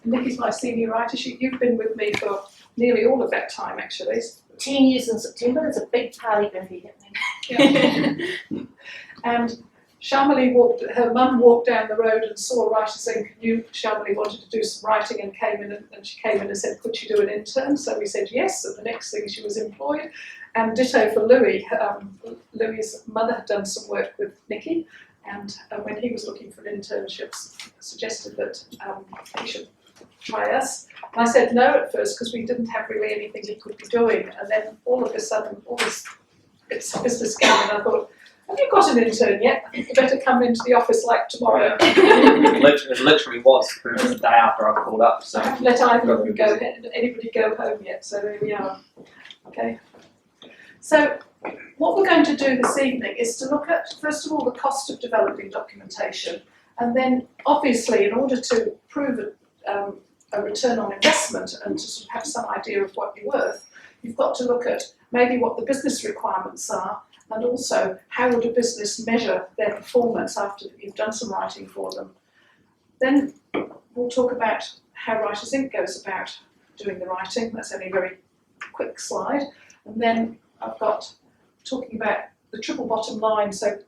Nikki's my senior writer. You've been with me for nearly all of that time, actually. 10 years in September. There's a big party going to be happening. Yeah. And Shamali her mum walked down the road and saw WritersInc, knew Shamali wanted to do some writing and she came in and said, could she do an intern? So we said yes, and the next thing she was employed. And ditto for Louis. Louis's mother had done some work with Nikki, and when he was looking for an internship, suggested that he should try us. And I said no at first because we didn't have really anything he could be doing. And then all of a sudden, all this business came, and I thought, have you got an intern yet? You better come into the office like tomorrow. It literally was the day after I called up. So I haven't let anybody go home yet, so there we are. Okay. So what we're going to do this evening is to look at, first of all, the cost of developing documentation, and then obviously in order to prove a return on investment and to sort of have some idea of what you're worth, you've got to look at maybe what the business requirements are, and also how would a business measure their performance after you've done some writing for them. Then we'll talk about how WritersInc goes about doing the writing. That's only a very quick slide. And then I've got talking about the triple bottom line. So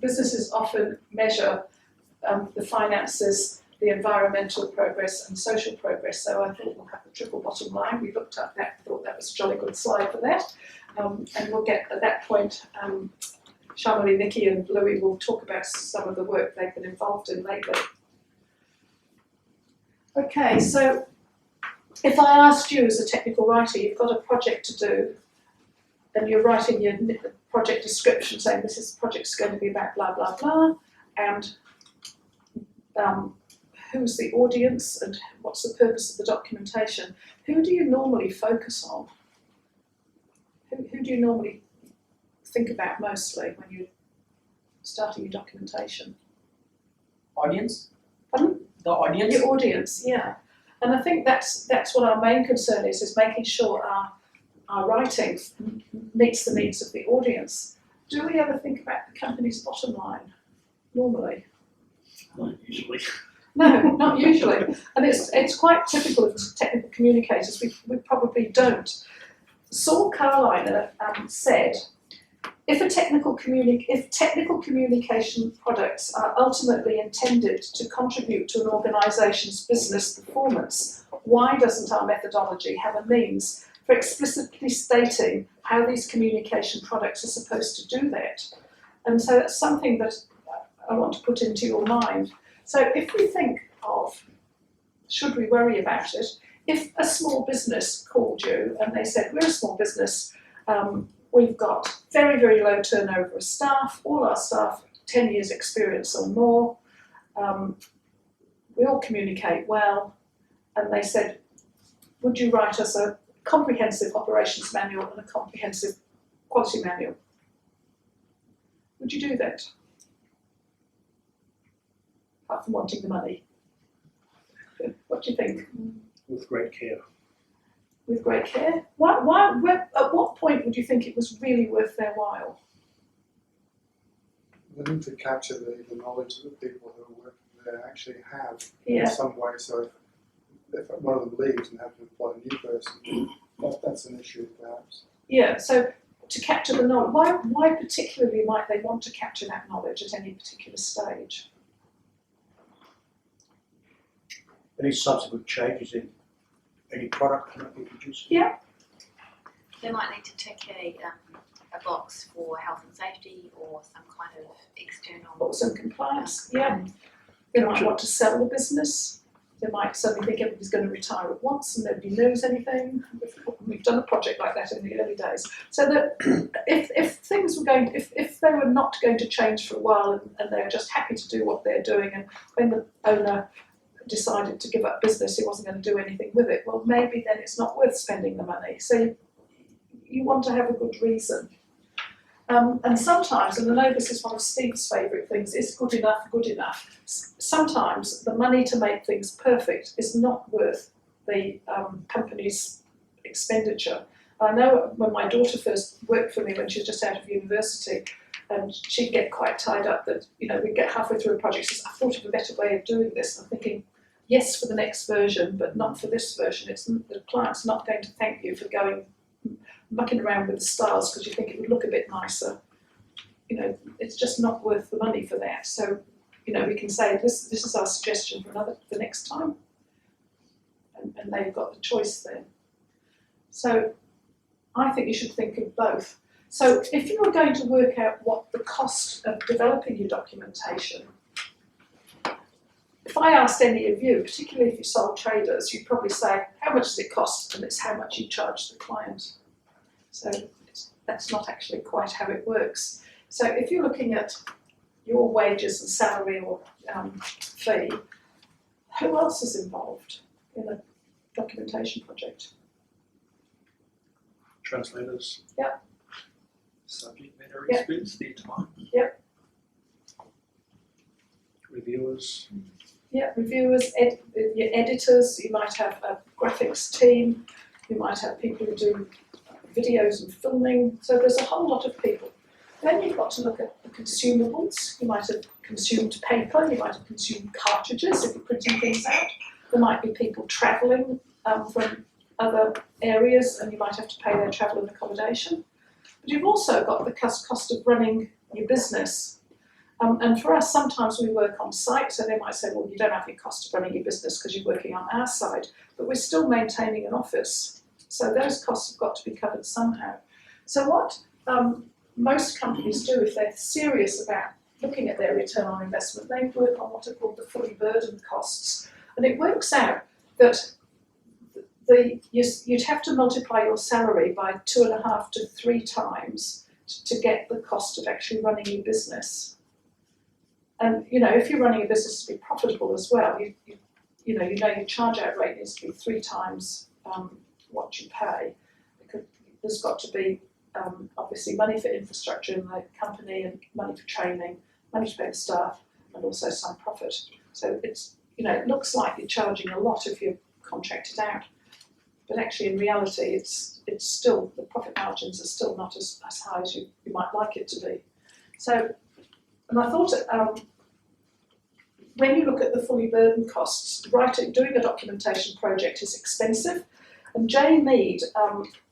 businesses often measure the finances, the environmental progress and social progress. So I thought we'll have the triple bottom line. We looked up that, thought that was a jolly good slide for that. And we'll get, at that point, Shamali, Nikki and Louis will talk about some of the work they've been involved in lately. Okay, so if I asked you as a technical writer, you've got a project to do, and you're writing your project description saying this project's going to be about blah, blah, blah, and who's the audience and what's the purpose of the documentation, who do you normally focus on? Who do you normally think about mostly when you're starting your documentation? Audience? Pardon? The audience? Your audience, yeah. And I think that's what our main concern is making sure our writing meets the needs of the audience. Do we ever think about the company's bottom line, normally? not usually. No, not usually. And it's quite typical of technical communicators. We probably don't. Saul Carliner said, if technical communication products are ultimately intended to contribute to an organisation's business performance, why doesn't our methodology have a means for explicitly stating how these communication products are supposed to do that? And so that's something that I want to put into your mind. So if we think of, should we worry about it, if a small business called you and they said, we're a small business, we've got very, very low turnover of staff, all our staff 10 years experience or more, we all communicate well, and they said, would you write us a comprehensive operations manual and a comprehensive quality manual? Would you do that? Apart from wanting the money. What do you think? With great care. With great care? At what point would you think it was really worth their while? We need to capture the knowledge that the people who are working there actually have Yeah. in some way. So if one of them leaves and have to employ a new person, that's an issue perhaps. Yeah, so to capture the knowledge, why particularly might they want to capture that knowledge at any particular stage? Any subsequent changes in any product that might be produced? Yeah. They might need to tick a box for health and safety or some kind of external. Or some compliance, yeah. They might want to sell the business. They might suddenly think everybody's going to retire at once and nobody knows anything. We've done a project like that in the early days. So that if things were going, if they were not going to change for a while and they're just happy to do what they're doing, and when the owner decided to give up business, he wasn't going to do anything with it, well, maybe then it's not worth spending the money. So you want to have a good reason. And sometimes, and I know this is one of Steve's favourite things, is good enough good enough? Sometimes the money to make things perfect is not worth the company's expenditure. I know when my daughter first worked for me when she was just out of university, and she'd get quite tied up that, we'd get halfway through a project, she says, I thought of a better way of doing this. I'm thinking, yes for the next version, but not for this version. The client's not going to thank you for going mucking around with the styles because you think it would look a bit nicer. It's just not worth the money for that. So, we can say this is our suggestion for next time, and they've got the choice then. So, I think you should think of both. So, if you were going to work out what the cost of developing your documentation, if I asked any of you, particularly if you sold traders, you'd probably say, how much does it cost? And it's how much you charge the client. So that's not actually quite how it works. So if you're looking at your wages and salary or fee, who else is involved in a documentation project? Translators. Yep. Subject matter Yep. experts, their time. Yep. Reviewers. Yeah, reviewers, your editors, you might have a graphics team, you might have people who do videos and filming, so there's a whole lot of people. Then you've got to look at the consumables. You might have consumed paper, you might have consumed cartridges if you're printing things out. There might be people travelling from other areas and you might have to pay their travel and accommodation. But you've also got the cost of running your business. And for us, sometimes we work on site, so they might say, well, you don't have any cost of running your business because you're working on our side, but we're still maintaining an office. So those costs have got to be covered somehow. So what most companies do, if they're serious about looking at their return on investment, they work on what are called the fully burdened costs. And it works out that you'd have to multiply your salary by 2.5 to 3 times to get the cost of actually running your business. And if you're running a business to be profitable as well, your charge out rate needs to be 3 times what you pay. Because there's got to be obviously money for infrastructure in the company and money for training, money to pay the staff, and also some profit. So it's it looks like you're charging a lot if you're contracted out, but actually in reality it's still, the profit margins are still not as high as you might like it to be. So. And I thought when you look at the fully burdened costs, doing a documentation project is expensive. And Jay Mead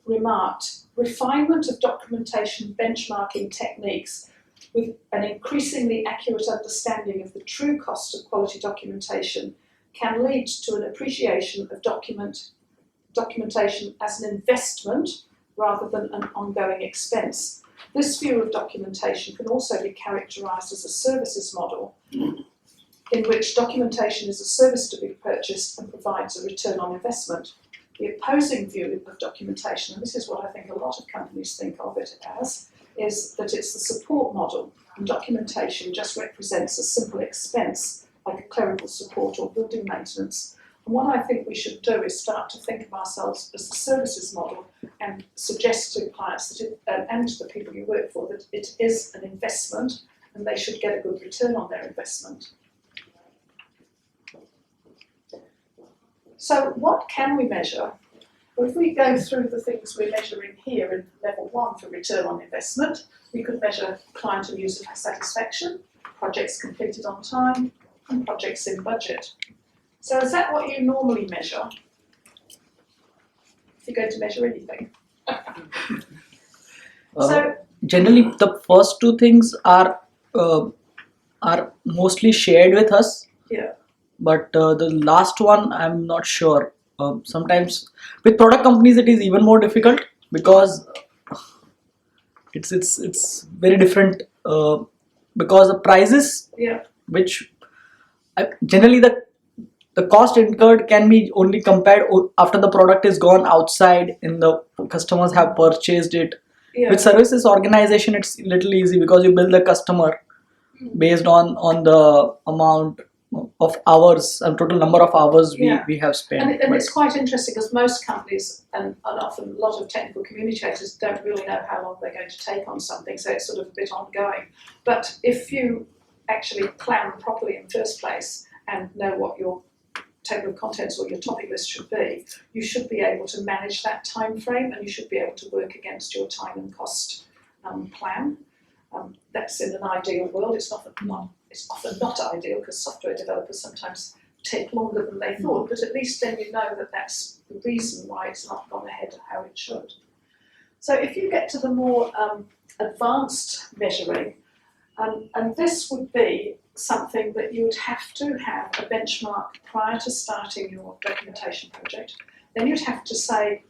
remarked, refinement of documentation benchmarking techniques with an increasingly accurate understanding of the true cost of quality documentation can lead to an appreciation of documentation as an investment rather than an ongoing expense. This view of documentation can also be characterised as a services model in which documentation is a service to be purchased and provides a return on investment. The opposing view of documentation, and this is what I think a lot of companies think of it as, is that it's the support model, and documentation just represents a simple expense like a clerical support or building maintenance. And what I think we should do is start to think of ourselves as the services model and suggest to clients that and to the people you work for that it is an investment and they should get a good return on their investment. So what can we measure? Well, if we go through the things we're measuring here in level 1 for return on investment, we could measure client and user satisfaction, projects completed on time, and projects in budget. So is that what you normally measure? If you're going to measure anything. Generally, the first 2 things are mostly shared with us. Yeah. But the last one, I'm not sure. Sometimes with product companies, it is even more difficult because it's very different. Because the prices, which generally the cost incurred can be only compared after the product is gone outside and the customers have purchased it. Yeah. With services organization, it's little easy because you bill the customer based on the amount of hours and total number of hours we have spent. And it's quite interesting because most companies and often a lot of technical communicators don't really know how long they're going to take on something, so it's sort of a bit ongoing. But if you actually plan properly in the first place and know what your table of contents or your topic list should be, you should be able to manage that time frame and you should be able to work against your time and cost plan. That's in an ideal world. It's often not ideal because software developers sometimes take longer than they thought, but at least then you know that that's the reason why it's not gone ahead how it should. So if you get to the more advanced measuring, and this would be something that you would have to have a benchmark prior to starting your documentation project. Then you'd have to say,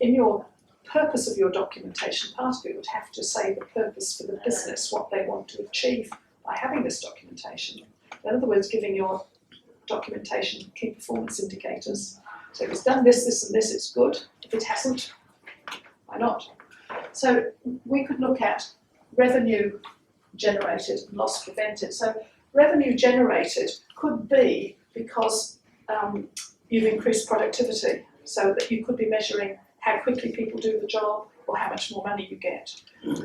in your purpose of your documentation, part of it would have to say the purpose for the business, what they want to achieve by having this documentation. In other words, giving your documentation key performance indicators. So if it's done this, this and this, it's good. If it hasn't, why not? So we could look at revenue generated and loss prevented. So revenue generated could be because you've increased productivity, so that you could be measuring how quickly people do the job or how much more money you get.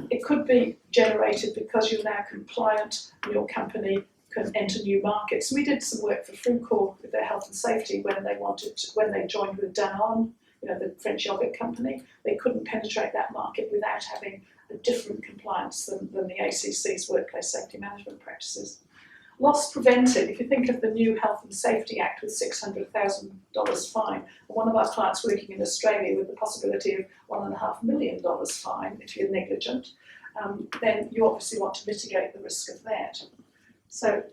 It could be generated because you're now compliant and your company can enter new markets. We did some work for Frucor with their health and safety when they joined with Danone, the French yogurt company. They couldn't penetrate that market without having a different compliance than the ACC's workplace safety management practices. Loss prevented, if you think of the new Health and Safety Act with $600,000 fine, and one of our clients working in Australia with the possibility of $1.5 million fine if you're negligent, then you obviously want to mitigate the risk of that. So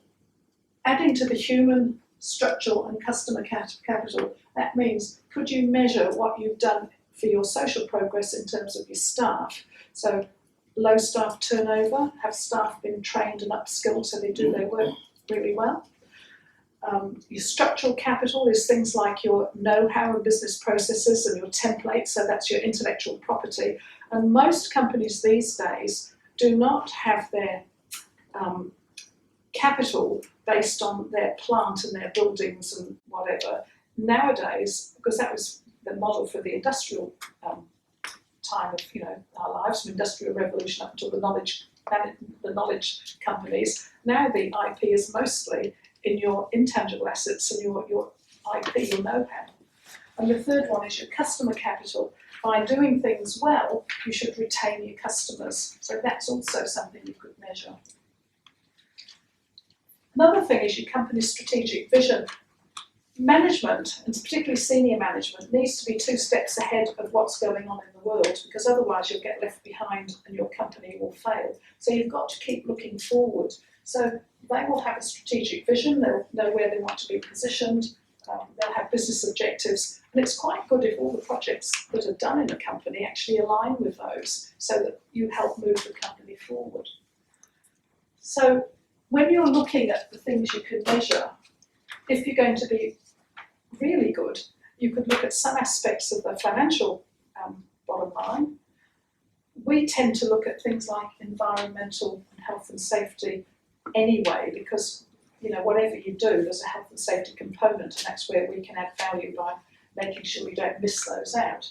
adding to the human, structural and customer capital, that means could you measure what you've done for your social progress in terms of your staff? So low staff turnover, have staff been trained and upskilled so they do their work really well? Your structural capital is things like your know-how and business processes and your templates, so that's your intellectual property. And most companies these days do not have their capital based on their plant and their buildings and whatever. Nowadays, because that was the model for the industrial time of our lives, from Industrial Revolution up until the knowledge companies. Now the IP is mostly in your intangible assets and your IP, your know-how. And the third one is your customer capital. By doing things well, you should retain your customers. So that's also something you could measure. Another thing is your company's strategic vision. Management, and particularly senior management, needs to be 2 steps ahead of what's going on in the world, because otherwise you'll get left behind and your company will fail. So you've got to keep looking forward. So they will have a strategic vision, they'll know where they want to be positioned, they'll have business objectives, and it's quite good if all the projects that are done in a company actually align with those, so that you help move the company forward. So when you're looking at the things you can measure, if you're going to be really good, you could look at some aspects of the financial bottom line. We tend to look at things like environmental and health and safety anyway, because whatever you do, there's a health and safety component, and that's where we can add value by making sure we don't miss those out.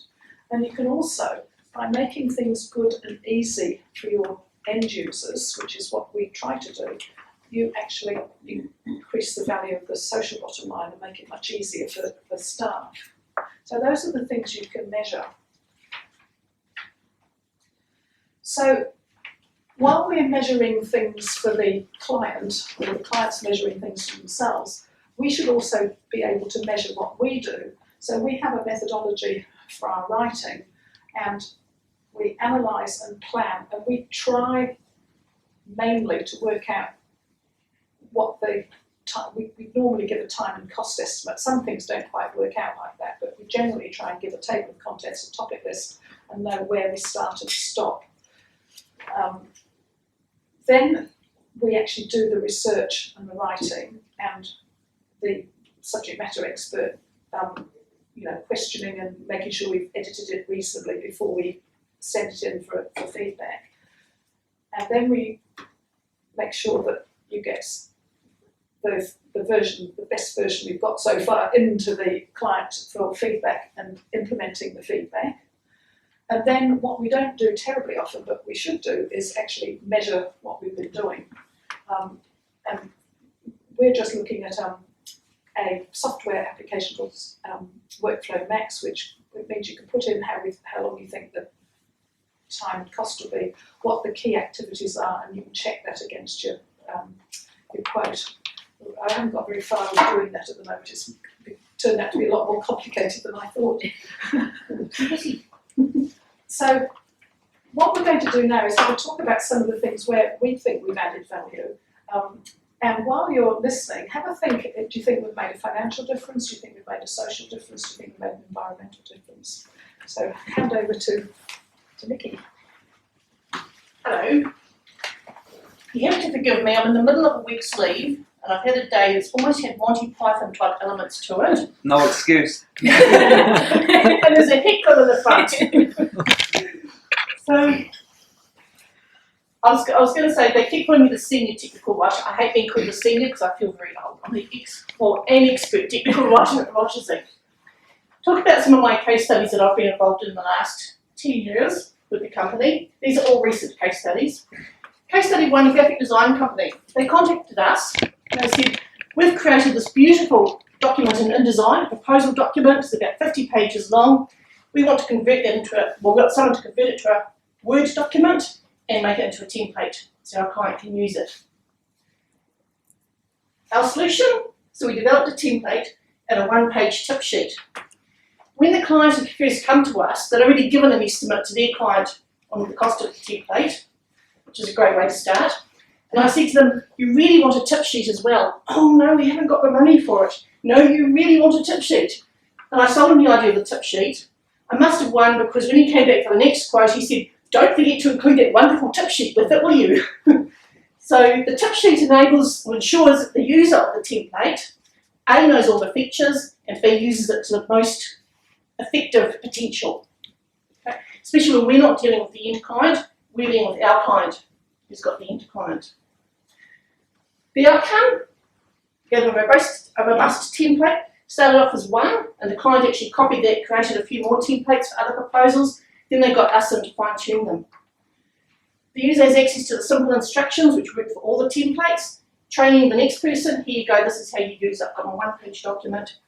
And you can also, by making things good and easy for your end users, which is what we try to do, you actually increase the value of the social bottom line and make it much easier for staff. So those are the things you can measure. So while we're measuring things for the client, or the client's measuring things for themselves, we should also be able to measure what we do. So we have a methodology for our writing, and we analyse and plan, and we try mainly to work out what the time, we normally give a time and cost estimate. Some things don't quite work out like that, but we generally try and give a table of contents, a topic list, and know where we start and stop. Then we actually do the research and the writing, and the subject matter expert, questioning and making sure we've edited it reasonably before we send it in for feedback. And then we make sure that you get the best version we've got so far into the client for feedback and implementing the feedback. And then what we don't do terribly often, but we should do, is actually measure what we've been doing. And we're just looking at a software application called Workflow Max, which means you can put in how long you think the time and cost will be, what the key activities are, and you can check that against your quote. I haven't got very far with doing that at the moment. It's turned out to be a lot more complicated than I thought. So what we're going to do now is we're going to talk about some of the things where we think we've added value. And while you're listening, have a think. Do you think we've made a financial difference? Do you think we've made a social difference? Do you think we've made an environmental difference? So hand over to Nikki. Hello. You have to forgive me, I'm in the middle of a week's leave and I've had a day that's almost had Monty Python type elements to it. No excuse. And there's a heckle in the front. So, I was going to say, they keep calling me the senior technical writer. I hate being called the senior because I feel very old. I'm the an expert technical writer at WritersInc. Talk about some of my case studies that I've been involved in the last 10 years with the company. These are all recent case studies. Case study one, a graphic design company. They contacted us and they said, we've created this beautiful document in InDesign, a proposal document. It's about 50 pages long. We want to convert that into we've got someone to convert it to a Word document and make it into a template so our client can use it. Our solution, so we developed a template and a one-page tip sheet. When the client had first come to us, they'd already given an estimate to their client on the cost of the template, which is a great way to start. And I said to them, you really want a tip sheet as well? Oh no, we haven't got the money for it. No, you really want a tip sheet. And I sold him the idea of the tip sheet. I must have won because when he came back for the next quote, he said, don't forget to include that wonderful tip sheet with it, will you? So the tip sheet enables or ensures that the user of the template A, knows all the features, and B, uses it to the most effective potential. Okay? Especially when we're not dealing with the end client, we're dealing with our client who's got the end client. The outcome, you have a robust template. Started off as one, and the client actually copied that, created a few more templates for other proposals. Then they got us in to fine-tune them. The user has access to the simple instructions, which work for all the templates. Training the next person, here you go, this is how you use it. I've got my one-page document.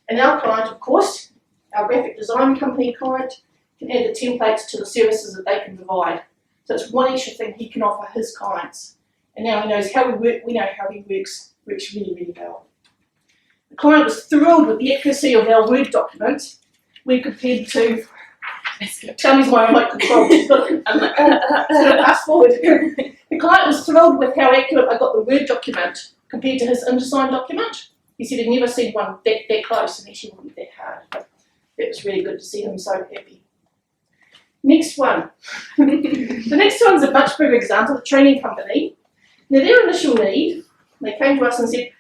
And our client, of course, our graphic design company client, can add the templates to the services that they can provide. So it's one extra thing he can offer his clients. And now he knows how we work, we know how he works really, really well. The client was thrilled with the accuracy of our Word document when compared to, Tammy's my remote control, she's got it, fast forward. The client was thrilled with how accurate I got the Word document compared to his InDesign document. He said he'd never seen one that close and actually wasn't that hard. But it was really good to see him so happy. Next one. The next one's a much bigger example, a training company. Now their initial need, they came to us and said,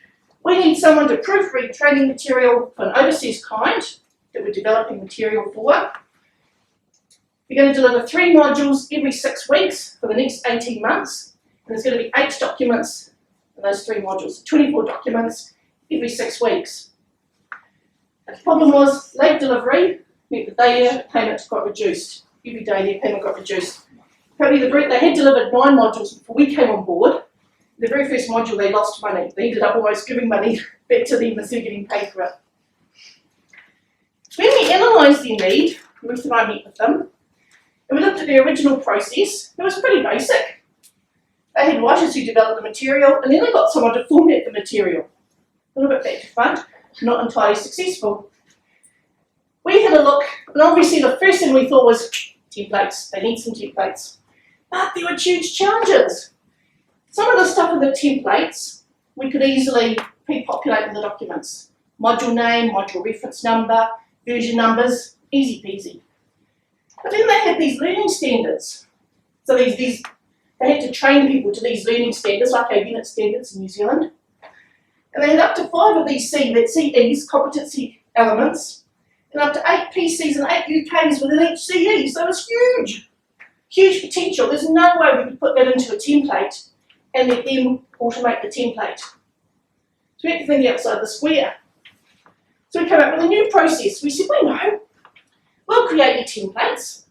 we need someone to proofread training material for an overseas client that we're developing material for. We're going to deliver 3 modules every 6 weeks for the next 18 months. And there's going to be 8 documents in those 3 modules, 24 documents every 6 weeks. The problem was late delivery meant that their payment got reduced. Every day their payment got reduced. Apparently they had delivered 9 modules before we came on board. The very first module they lost money. They ended up almost giving money back to them instead of getting paid for it. When we analysed their need, Ruth and I met with them, and we looked at their original process. It was pretty basic. They had writers who developed the material, and then they got someone to format the material. A little bit back to front, not entirely successful. We had a look, and obviously the first thing we thought was templates. They need some templates. But there were huge challenges. Some of the stuff in the templates, we could easily pre-populate with the documents. Module name, module reference number, version numbers, easy peasy. But then they had these learning standards. So they had to train people to these learning standards, like our unit standards in New Zealand. And they had up to 5 of these CEs, competency elements, and up to 8 PCs and 8 UKs within each CE. So it's huge. Huge potential. There's no way we could put that into a template and let them automate the template. So we had to think outside the square. So we came up with a new process. We said, well, no, we'll create your templates,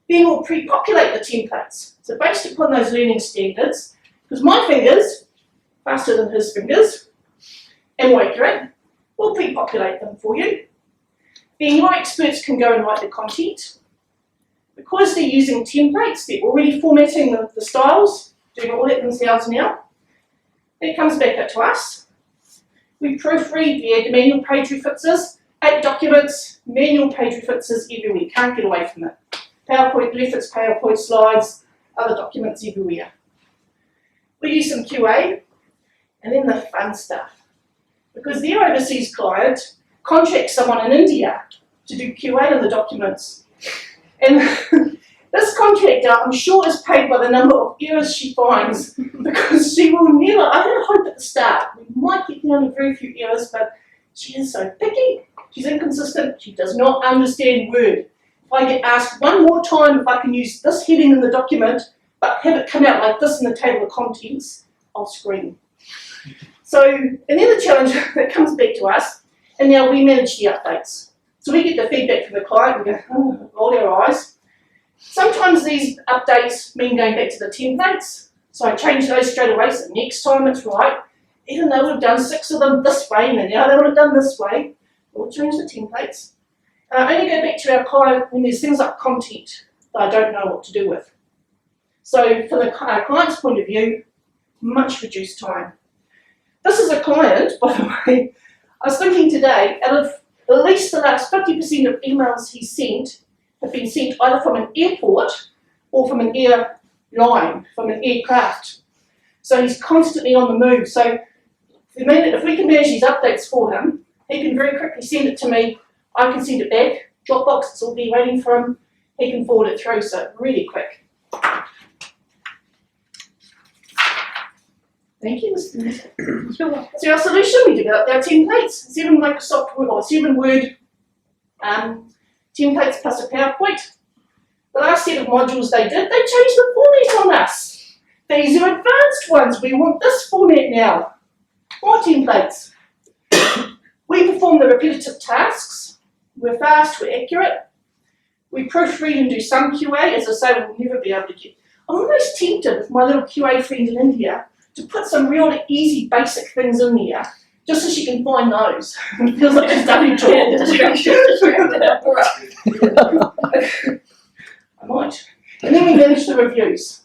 then we'll pre-populate the templates. So based upon those learning standards, because my fingers, faster than his fingers, and more accurate, we'll pre-populate them for you. Then your experts can go and write the content. Because they're using templates, they're already formatting the styles, doing all that themselves now. That comes back up to us. We proofread, we add manual page references, 8 documents, manual page references everywhere, can't get away from it. PowerPoint reference, PowerPoint slides, other documents everywhere. We do some QA, and then the fun stuff. Because their overseas client contracts someone in India to do QA on the documents. And this contractor, I'm sure, is paid by the number of errors she finds, because she will never, I had hope at the start, we might get down to very few errors, but she is so picky, she's inconsistent, she does not understand Word. If I get asked one more time if I can use this heading in the document, but have it come out like this in the table of contents, I'll scream. So, and then the challenge that comes back to us, and now we manage the updates. So we get the feedback from the client, we go, oh, roll our eyes. Sometimes these updates mean going back to the templates, so I change those straight away, so next time it's right. Even though we've done 6 of them this way, and then now they want it done this way, we'll change the templates. And I only go back to our client when there's things like content that I don't know what to do with. So from the client's point of view, much reduced time. This is a client, by the way, I was thinking today, out of at least the last 50% of emails he sent have been sent either from an airport or from an airline, from an aircraft. So he's constantly on the move. So if we can manage these updates for him, he can very quickly send it to me, I can send it back, Dropbox, it's all be waiting for him, he can forward it through, so really quick. Thank you, Mr. Minister. So our solution, we developed our templates, 7 Microsoft Word, or 7 Word templates plus a PowerPoint. The last set of modules they did, they changed the format on us. These are advanced ones, we want this format now. More templates. We perform the repetitive tasks, we're fast, we're accurate. We proofread and do some QA, as I say, we'll never be able to get. I'm almost tempted with my little QA friend in India to put some really easy, basic things in there, just so she can find those. It feels like she's done her job. I might. And then we manage the reviews.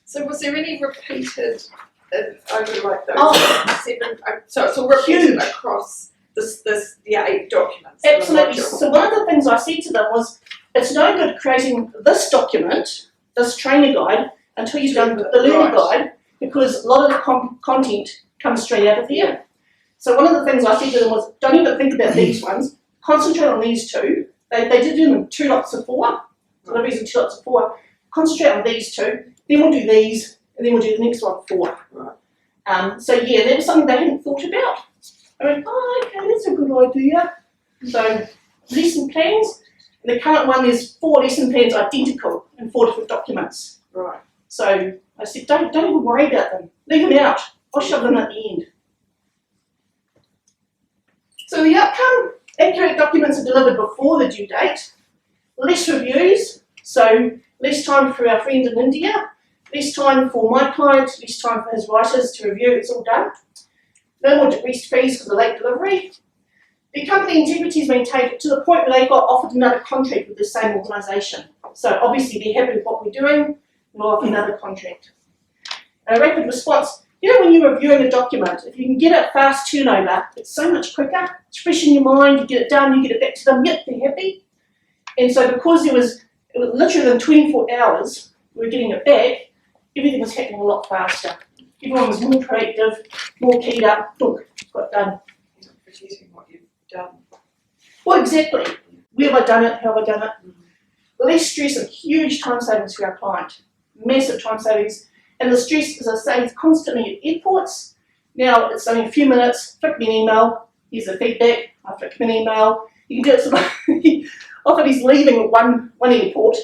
So was there any repeated over like those Oh. 7? So it's all repeated across the 8 documents. Absolutely. So one of the things I said to them was, it's no good creating this document, this trainer guide, until you've done the learner guide, because a lot of the content comes straight out of there. So one of the things I said to them was, don't even think about these ones, concentrate on these 2. They did do them 2 lots of 4, so the reason 2 lots of 4. Concentrate on these 2, then we'll do these, and then we'll do the next one 4. Right. So yeah, that was something they hadn't thought about. I went, oh, okay, that's a good idea. So lesson plans, the current one, there's 4 lesson plans identical in 4 different documents. Right. So I said, don't even worry about them. Leave them out. I'll shove them at the end. So the outcome, accurate documents are delivered before the due date. Less reviews, so less time for our friend in India, less time for my client, less time for his writers to review, it's all done. No more decreased fees for the late delivery. The company integrity is maintained to the point where they got offered another contract with the same organisation. So obviously they're happy with what we're doing, we'll offer another contract. A rapid response. You know, when you're reviewing a document, if you can get it fast turnover, it's so much quicker. It's fresh in your mind, you get it done, you get it back to them, yep, they're happy. And so because it was literally within 24 hours, we were getting it back, everything was happening a lot faster. Everyone was more proactive, more keyed up, look, got done. Producing what you've done. Well, exactly. Where have I done it? How have I done it? Less stress and huge time savings for our client. Massive time savings. And the stress, as I say, is constantly at airports. Now it's only a few minutes, flick me an email, here's the feedback, I flick him an email. You can do it sort of, often he's leaving at one airport,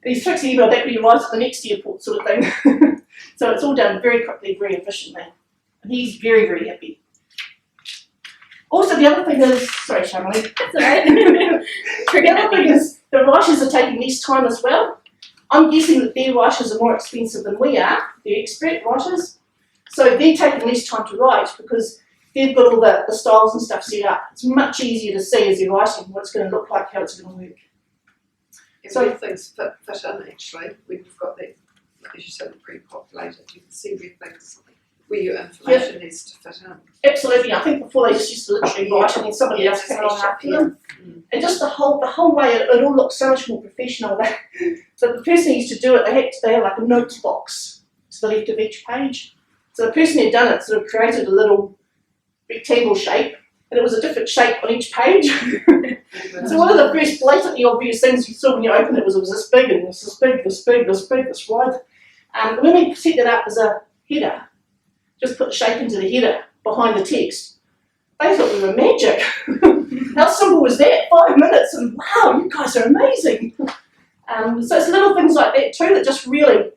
and he flicks the email back when he arrives at the next airport sort of thing. So it's all done very quickly, very efficiently. And he's very, very happy. Also, the other thing is, sorry, Shamali. That's all right. The other thing is, the writers are taking less time as well. I'm guessing that their writers are more expensive than we are, the expert writers. So they're taking less time to write because they've got all the styles and stuff set up. It's much easier to see as you're writing what it's going to look like, how it's going to work. So where things fit in actually, when you've got that, as you said, pre-populated, you can see where things Well, your information needs to fit in. Absolutely. I think before they just used to literally write and then somebody else came along after them. And just the whole way it all looked so much more professional. So the person who used to do it, they had like a notes box to the left of each page. So the person who'd done it sort of created a little rectangle shape, and it was a different shape on each page. So one of the first blatantly obvious things you saw when you opened it was this big and this big, this big, this big, this wide. And when we set that up as a header, just put the shape into the header behind the text, they thought we were magic. How simple was that? 5 minutes, and wow, you guys are amazing. So it's little things like that too that just really,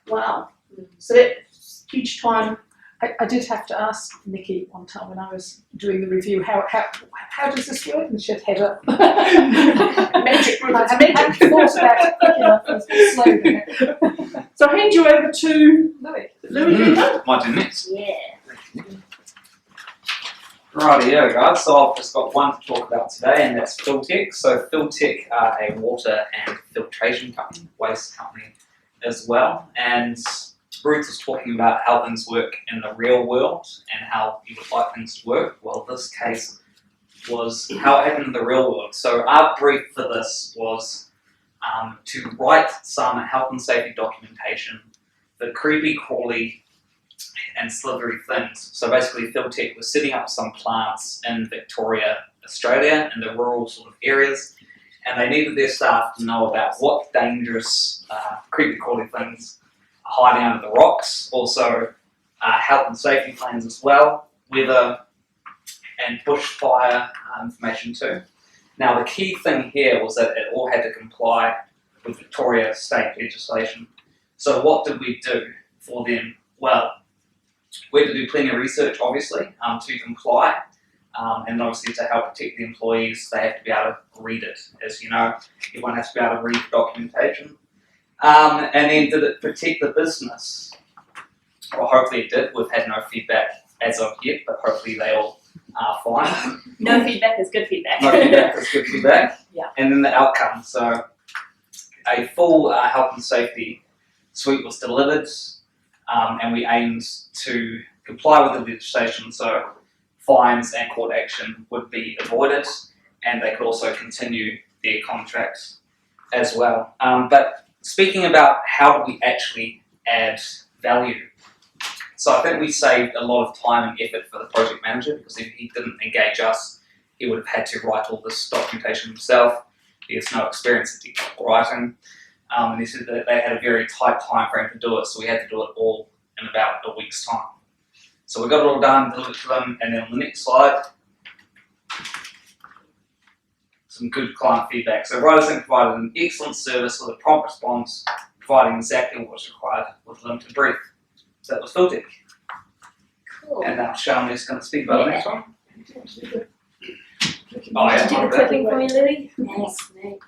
wow. So that's huge time. I did have to ask Nikki one time when I was doing the review, how does this work? And she'd had a Magic, I hadn't thought about it quick enough, it was a bit slow. So I'll hand you over to Louis. Louis. Might do next. Yeah. Rightio guys, so I've just got one to talk about today, and that's Filtech. So Filtech are a water and filtration company, waste company as well. And Ruth was talking about how things work in the real world and how you would like things to work. Well, this case was how it happened in the real world. So our brief for this was to write some health and safety documentation for creepy, crawly and slithery things. So basically Filtech was setting up some plants in Victoria, Australia, in the rural sort of areas, and they needed their staff to know about what dangerous creepy, crawly things are hiding under the rocks, also health and safety plans as well, weather and bushfire information too. Now the key thing here was that it all had to comply with Victoria state legislation. So what did we do for them? Well, we had to do plenty of research, obviously, to comply, and obviously to help protect the employees, they have to be able to read it. As you know, everyone has to be able to read the documentation. And then did it protect the business? Well, hopefully it did. We've had no feedback as of yet, but hopefully they all are fine. No feedback is good feedback. No feedback is good feedback. Yeah. And then the outcome. So a full health and safety suite was delivered, and we aimed to comply with the legislation, so fines and court action would be avoided, and they could also continue their contracts as well. But speaking about how do we actually add value, so I think we saved a lot of time and effort for the project manager, because if he didn't engage us, he would have had to write all this documentation himself. He has no experience in technical writing. And he said that they had a very tight time frame to do it, so we had to do it all in about a week's time. So we got it all done, delivered to them, and then on the next slide, some good client feedback. So WritersInc provided an excellent service with a prompt response, providing exactly what was required with a limited brief. So that was Filtech. Cool. And now Shalini's going to speak about the next one. Do the clipping for me, Louis? Thanks, mate.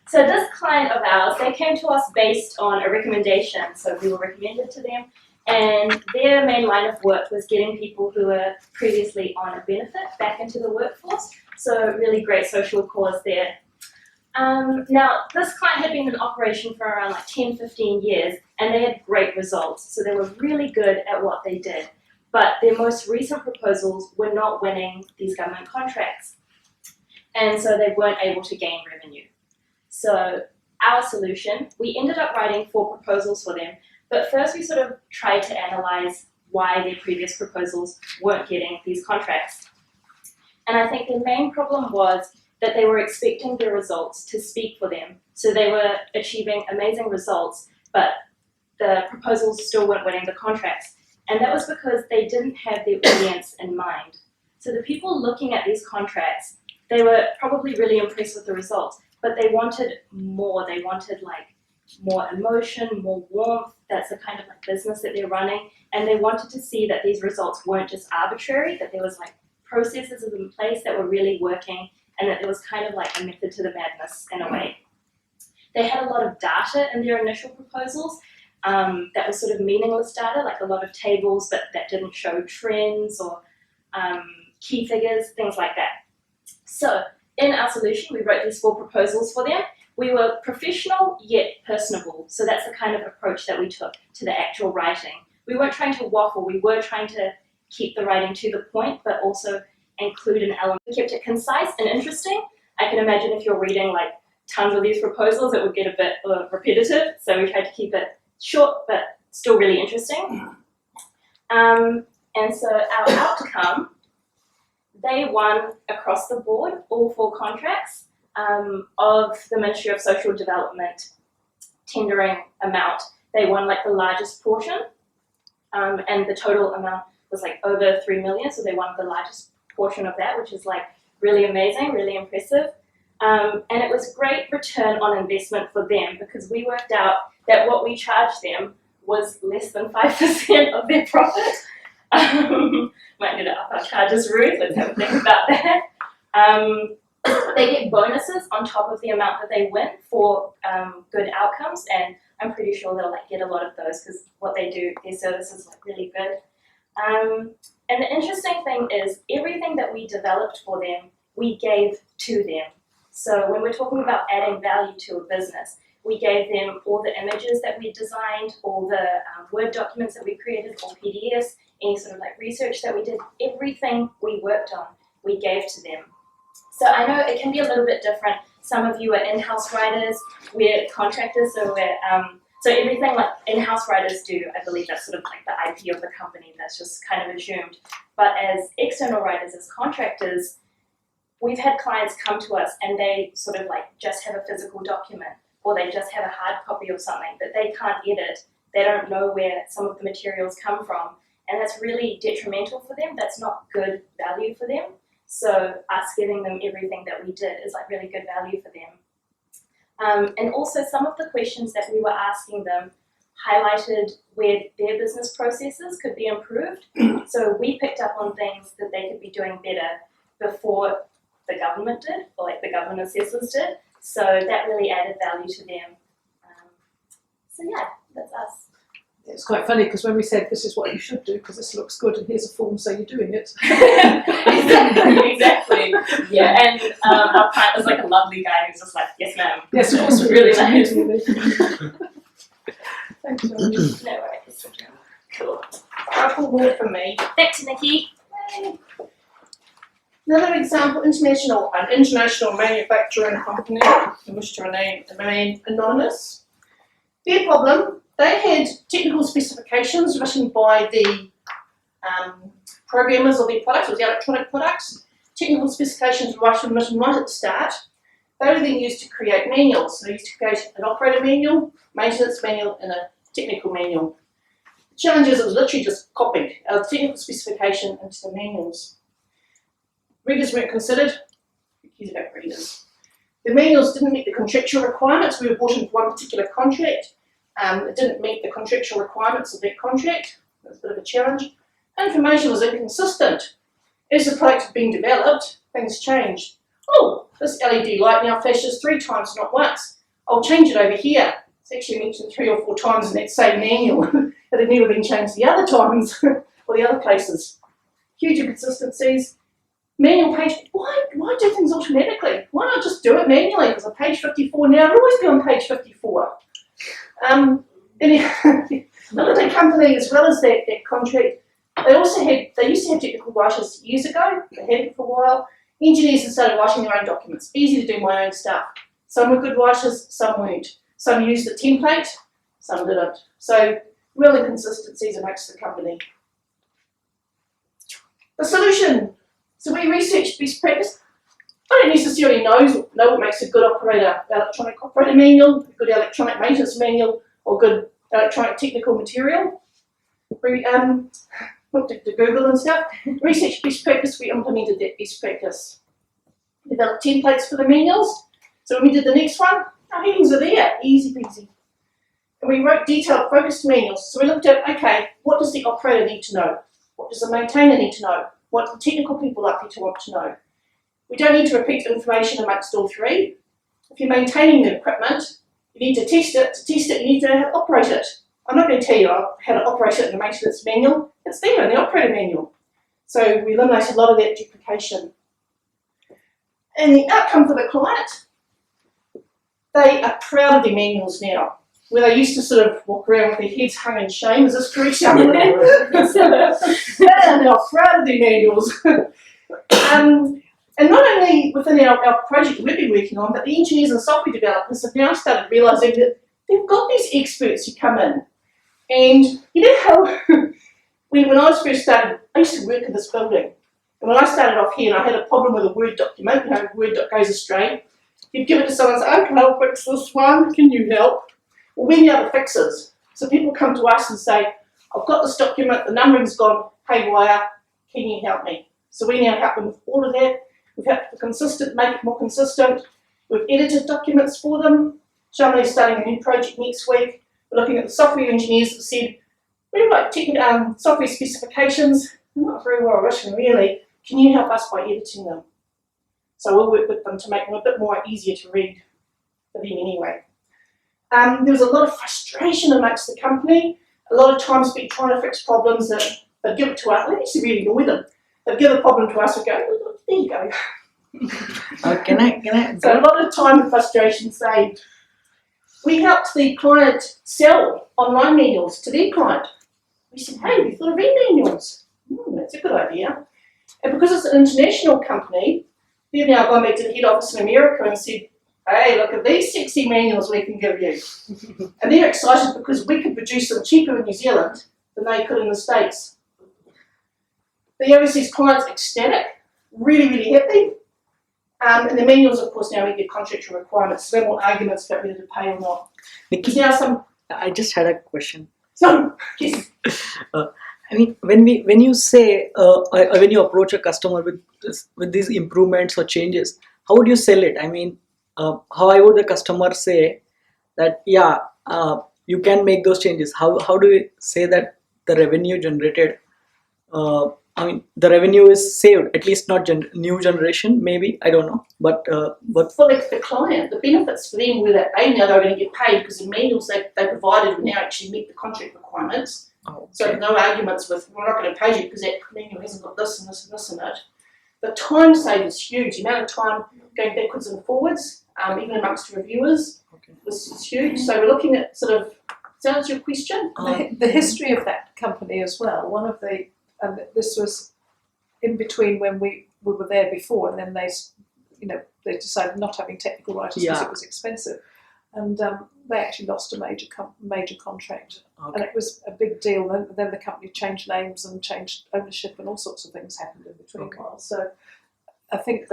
So this client of ours, they came to us based on a recommendation, so we were recommended to them, and their main line of work was getting people who were previously on a benefit back into the workforce, so really great social cause there. Now, this client had been in operation for around like 10-15 years, and they had great results, so they were really good at what they did, but their most recent proposals were not winning these government contracts, and so they weren't able to gain revenue. So our solution, we ended up writing 4 proposals for them, but first we sort of tried to analyze why their previous proposals weren't getting these contracts. And I think the main problem was that they were expecting their results to speak for them. So they were achieving amazing results, but the proposals still weren't winning the contracts. And that was because they didn't have their audience in mind. So the people looking at these contracts, they were probably really impressed with the results, but they wanted more. They wanted like more emotion, more warmth. That's the kind of like business that they're running. And they wanted to see that these results weren't just arbitrary, that there was like processes in place that were really working, and that there was kind of like a method to the madness in a way. They had a lot of data in their initial proposals that was sort of meaningless data, like a lot of tables but that didn't show trends or key figures, things like that. So in our solution, we wrote these 4 proposals for them. We were professional yet personable, so that's the kind of approach that we took to the actual writing. we weren't trying to waffle, we were trying to keep the writing to the point, but also include an element. We kept it concise and interesting. I can imagine if you're reading like tons of these proposals, it would get a bit repetitive, so we tried to keep it short, but still really interesting. And so our outcome, they won across the board, all 4 contracts of the Ministry of Social Development tendering amount. They won like the largest portion, and the total amount was like over 3 million, so they won the largest portion of that, which is like really amazing, really impressive. And it was great return on investment for them because we worked out that what we charged them was less than 5% of their profit. Might need to up our charges, Ruth, let's have a think about that. They get bonuses on top of the amount that they win for good outcomes, and I'm pretty sure they'll like get a lot of those because what they do, their service is like really good. And the interesting thing is everything that we developed for them, we gave to them. So when we're talking about adding value to a business, we gave them all the images that we designed, all the Word documents that we created, or PDFs, any sort of like research that we did, everything we worked on, we gave to them. So I know it can be a little bit different. Some of you are in-house writers, we're contractors, so we're so everything like in-house writers do, I believe that's sort of like the IP of the company, that's just kind of assumed. But as external writers, as contractors, we've had clients come to us and they sort of like just have a physical document, or they just have a hard copy of something that they can't edit. They don't know where some of the materials come from, and that's really detrimental for them. That's not good value for them. So us giving them everything that we did is like really good value for them. And also some of the questions that we were asking them highlighted where their business processes could be improved. So we picked up on things that they could be doing better before the government did, or like the government assessors did. So that really added value to them. So yeah, that's us. It's quite funny because when we said this is what you should do because this looks good and here's a form so you're doing it. Exactly. Yeah, and our client was like a lovely guy who's just like, yes ma'am. Yes, of course, Really nice. Thank you. No worries. Cool. Powerful word from me. Back to Nikki. Another example, an international manufacturing company, I wish to remain anonymous. Their problem, they had technical specifications written by the programmers of their products, or the electronic products. Technical specifications were written right at the start. They were then used to create manuals. So they used to create an operator manual, maintenance manual, and a technical manual. The challenge is it was literally just copied out of the technical specification into the manuals. Readers weren't considered. Who cares about readers? The manuals didn't meet the contractual requirements. We were brought into one particular contract. It didn't meet the contractual requirements of that contract. That was a bit of a challenge. Information was inconsistent. As the product was being developed, things changed. Oh, this LED light now flashes 3 times, not once. I'll change it over here. It's actually mentioned 3 or 4 times in that same manual. It had never been changed the other times, or the other places. Huge inconsistencies. Manual page, why do things automatically? Why not just do it manually? Because on page 54 now, I'd always be on page 54. Another company, as well as that contract, they used to have technical writers years ago. They had it for a while. Engineers had started writing their own documents. Easy to do my own stuff. Some were good writers, some weren't. Some used the template, some didn't. So real inconsistencies amongst the company. The solution. So we researched best practice. I don't necessarily know what makes a good electronic operator manual, a good electronic maintenance manual, or good electronic technical material. We looked at the Google and stuff. Researched best practice, we implemented that best practice. Developed templates for the manuals. So when we did the next one, our headings are there, easy peasy. And we wrote detailed focused manuals. So we looked at, okay, what does the operator need to know? What does the maintainer need to know? What do the technical people likely to want to know? We don't need to repeat information amongst all 3. If you're maintaining the equipment, you need to test it. To test it, you need to know how to operate it. I'm not going to tell you how to operate it in the maintenance manual. It's there in the operator manual. So we eliminated a lot of that duplication. And the outcome for the client, they are proud of their manuals now. where they used to sort of walk around with their heads hung in shame. Is this correct, young man? And they're proud of their manuals. And not only within our project we've been working on, but the engineers and software developers have now started realising that they've got these experts who come in. And you know how, when I was first started, I used to work in this building. And when I started off here and I had a problem with a Word document, you know, Word doc goes astray, you'd give it to someone and say, okay, I'll fix this one, can you help? Well, we're now the fixers. So people come to us and say, I've got this document, the numbering's gone haywire, can you help me? So we now help them with all of that. We've helped the consistent, make it more consistent. We've edited documents for them. Shamali's starting a new project next week. We're looking at the software engineers that said, we write software specifications, not very well written really. Can you help us by editing them? So we'll work with them to make them a bit more easier to read for them anyway. There was a lot of frustration amongst the company. A lot of times we're trying to fix problems that they'd give it to us. It used to really annoy them. They'd give a problem to us and go, oh, there you go. Can I? So a lot of time and frustration saved. We helped the client sell online manuals to their client. We said, hey, we thought of e-manuals. That's a good idea. And because it's an international company, they've now gone back to the head office in America and said, hey, look at these sexy manuals we can give you. And they're excited because we could produce them cheaper in New Zealand than they could in the States. The overseas client's ecstatic, really, really happy. And the manuals, of course, now meet their contractual requirements, so they want arguments about whether to pay or not. Nikki, Now some, I just had a question. so, yes. I mean, when you say when you approach a customer with these improvements or changes, how would you sell it? I mean, how would the customer say that you can make those changes? How do we say that the revenue generated? I mean, the revenue is saved, at least not new generation, maybe, I don't know, but For the client, the benefits for them were that they know they're going to get paid because the manuals they provided will now actually meet the contract requirements. okay. So no arguments with, we're not going to pay you because that manual hasn't got this and this and this in it. The time save is huge. The amount of time going backwards and forwards, even amongst reviewers, was huge. So we're looking at sort of, does that answer your question? The history of that company as well, one of the, and this was in between when we were there before, and then they decided not having technical writers because it was expensive, and they actually lost a major contract, and it was a big deal. Then the company changed names and changed ownership, and all sorts of things happened in between while. So I think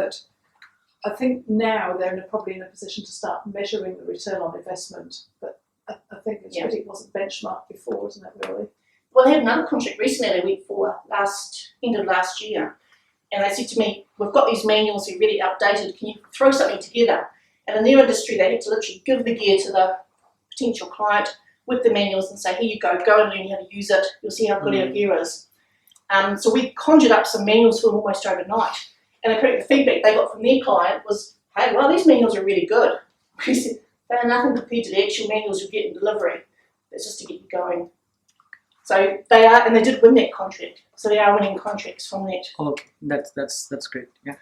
now they're probably in a position to start measuring the return on investment, but I think it's really wasn't benchmarked before, wasn't it really? Well, they had another contract recently they went for end of last year, and they said to me, we've got these manuals, they're really outdated, can you throw something together? And in their industry, they had to literally give the gear to the potential client with the manuals and say, here you go and learn how to use it, you'll see how good our gear is. So we conjured up some manuals for them almost overnight, and the feedback they got from their client was, hey, well, these manuals are really good. We said, they are nothing compared to the actual manuals you get in delivery. It's just to get you going. So they are, and they did win that contract. So they are winning contracts from that. Okay, that's great. Yeah.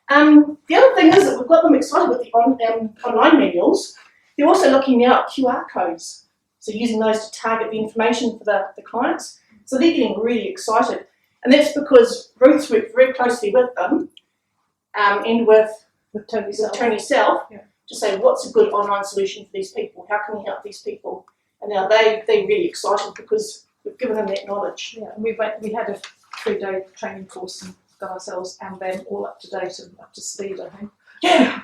The other thing is that we've got them excited with the online manuals. They're also looking now at QR codes. So using those to target the information for the clients. So they're getting really excited. And that's because Ruth's worked very closely with them and with Tony Self to say what's a good online solution for these people? How can we help these people? And now they're really excited because we've given them that knowledge. Yeah, and we had a 3-day training course and got ourselves and them all up to date and up to speed, I think. Yeah.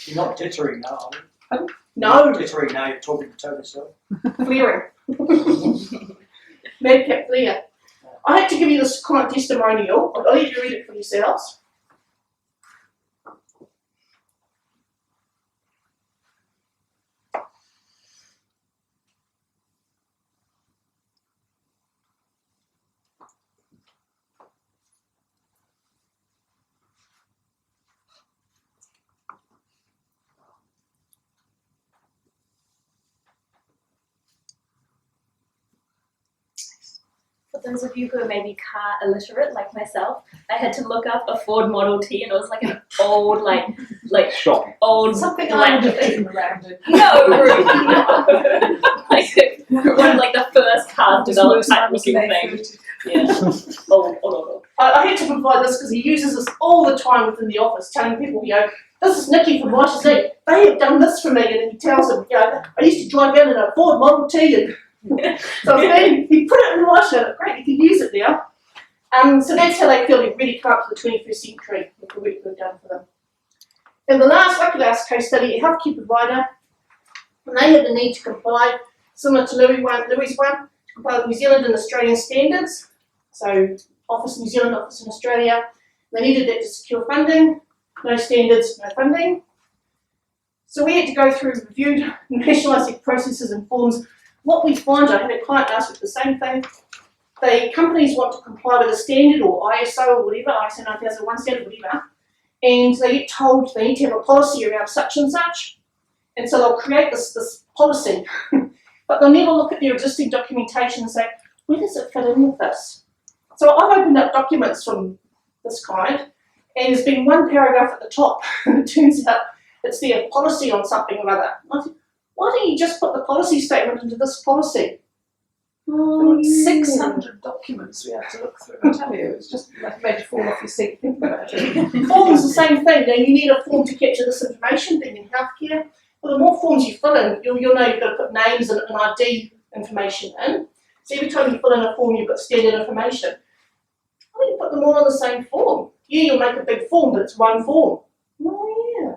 You're not tittering now, are you? No. You're not tittering now, you're talking to Tony Self. Flaring. Madcap Flare. I had to give you this client testimonial. I'll let you read it for yourselves. For those of you who are maybe car illiterate like myself, I had to look up a Ford Model T, and it was like an old, like like Shocking. old Something I would have blanket. driven around in. No, Ruth, no. Like one of like the first cars developed type looking thing. Yeah. Old. I had to provide this because he uses this all the time within the office, telling people, this is Nikki from WritersInc. They have done this for me, and he tells them, I used to drive out in a Ford Model T, and so he put it in writing. Great, you can use it now. So that's how they feel they've really come up to the 21st century with the work we've done for them. And the last case study, a healthcare provider, and they had the need to comply, similar to Louis' one, to comply with New Zealand and Australian standards. So Office in New Zealand, Office in Australia. They needed that to secure funding. No standards, no funding. So we had to go through reviewed nationalised processes and forms. What we find, I had a client ask me the same thing. The companies want to comply with a standard or ISO or whatever, ISO 9001 standard, whatever, and they get told they need to have a policy around such and such. And so they'll create this policy, but they'll never look at their existing documentation and say, where does it fit in with this? So I've opened up documents from this client, and there's been one paragraph at the top, and it turns out it's their policy on something or other. I said, why don't you just put the policy statement into this policy? There were 600 documents we had to look through, I tell you, it was just like made you fall off your seat thinking about it. Forms the same thing. Now you need a form to capture this information, being in healthcare. Well, the more forms you fill in, you'll know you've got to put names and ID information in. So every time you fill in a form, you've got standard information. Why don't you put them all on the same form? Yeah, you'll make a big form, but it's one form. Oh yeah.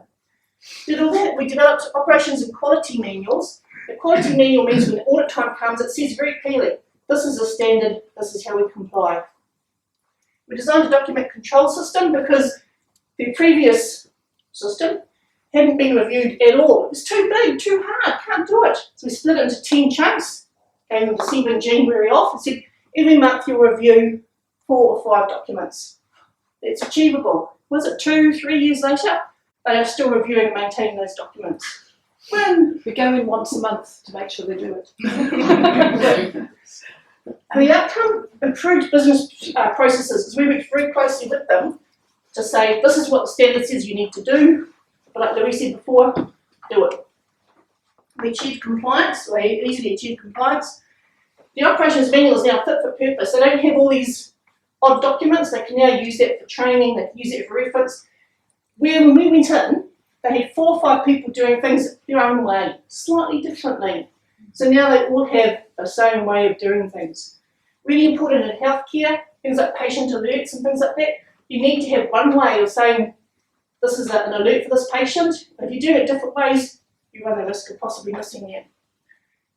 Did all that. We developed operations and quality manuals. The quality manual means when the audit time comes, it says very clearly, this is a standard, this is how we comply. We designed a document control system because the previous system hadn't been reviewed at all. It was too big, too hard, can't do it. So we split it into 10 chunks, gave them December and January off, and said every month you'll review 4 or 5 documents. It's achievable. Was it 2-3 years later? They are still reviewing and maintaining those documents. We go in once a month to make sure they do it. The outcome, improved business processes, because we worked very closely with them to say, this is what the standard says you need to do, but like Louis said before, do it. We achieved compliance, they easily achieved compliance. The operations manual is now fit for purpose. They don't have all these odd documents, they can now use that for training, they can use it for reference. When we went in, they had 4 or 5 people doing things their own way, slightly differently. So now they all have the same way of doing things. Really important in healthcare, things like patient alerts and things like that. You need to have one way of saying, this is an alert for this patient. If you do it different ways, you run the risk of possibly missing it.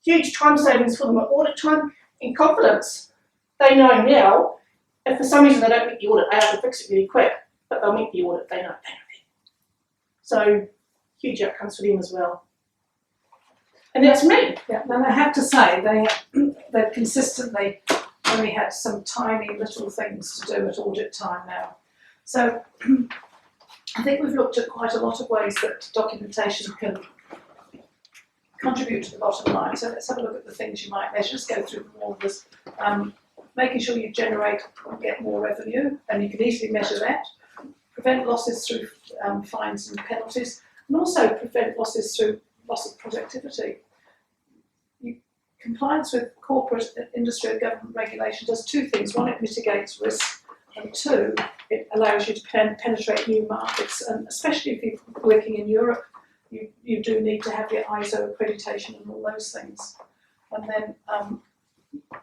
Huge time savings for them at audit time and confidence. They know now, if for some reason they don't meet the audit, they have to fix it really quick, but they'll meet the audit, they know. So, huge outcomes for them as well. And that's me. Yeah, and I have to say, they've consistently only had some tiny little things to do at audit time now. So, I think we've looked at quite a lot of ways that documentation can contribute to the bottom line. So let's have a look at the things you might measure. Just go through them all. This, making sure you generate and get more revenue, and you can easily measure that. Prevent losses through fines and penalties, and also prevent losses through loss of productivity. Compliance with corporate, industry and government regulation does 2 things. 1, it mitigates risk, and 2, it allows you to penetrate new markets, and especially if you're working in Europe, you do need to have your ISO accreditation and all those things. And then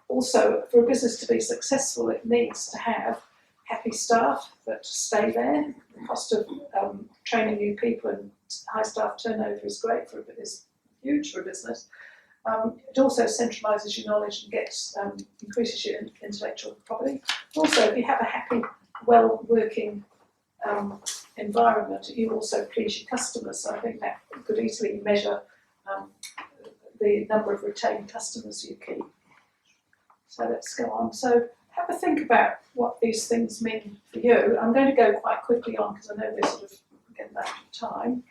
also, for a business to be successful, it needs to have happy staff that stay there. The cost of training new people and high staff turnover is great is huge for a business. It also centralises your knowledge and increases your intellectual property. Also, if you have a happy, well-working environment, you also please your customers. So I think that could easily measure the number of retained customers you keep. So let's go on. So have a think about what these things mean for you. I'm going to go quite quickly on because I know we're sort of getting out of time.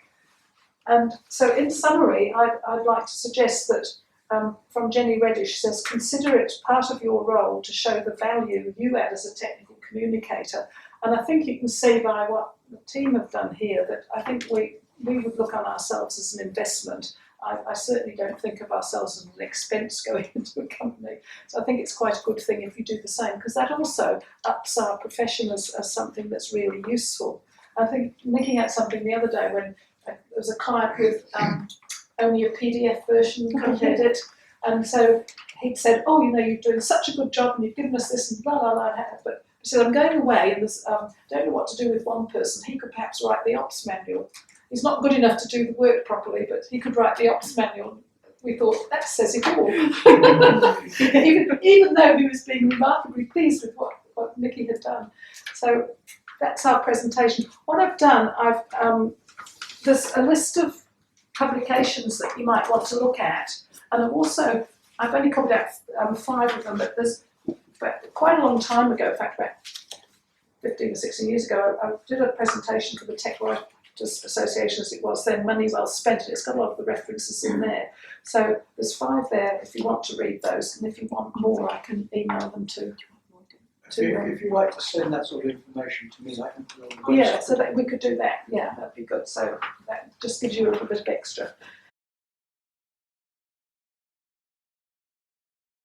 And so in summary, I'd like to suggest that from Jenny Reddish says, consider it part of your role to show the value you add as a technical communicator. And I think you can see by what the team have done here that I think we would look on ourselves as an investment. I certainly don't think of ourselves as an expense going into a company. So I think it's quite a good thing if you do the same, because that also ups our profession as something that's really useful. I think looking at something the other day when there was a client with only a PDF version compared it, and so he'd said, oh, you know, you're doing such a good job and you've given us this and blah, blah, blah. But he said, I'm going away and there's, don't know what to do with one person. He could perhaps write the ops manual. He's not good enough to do the work properly, but he could write the ops manual. We thought, that says it all. even though he was being remarkably pleased with what Nikki had done. So that's our presentation. What I've done, there's a list of publications that you might want to look at. And I've only copied out 5 of them, but there's quite a long time ago, in fact about 15 or 16 years ago, I did a presentation for the Tech Writers Association, as it was then, Money Well Spent, and it's got a lot of the references in there. So there's 5 there if you want to read those, and if you want more I can email them to. If you'd like to send that sort of information to me, I can put it on the Yeah, website. so that we could do that. Yeah, that'd be good. So that just gives you a little bit of extra.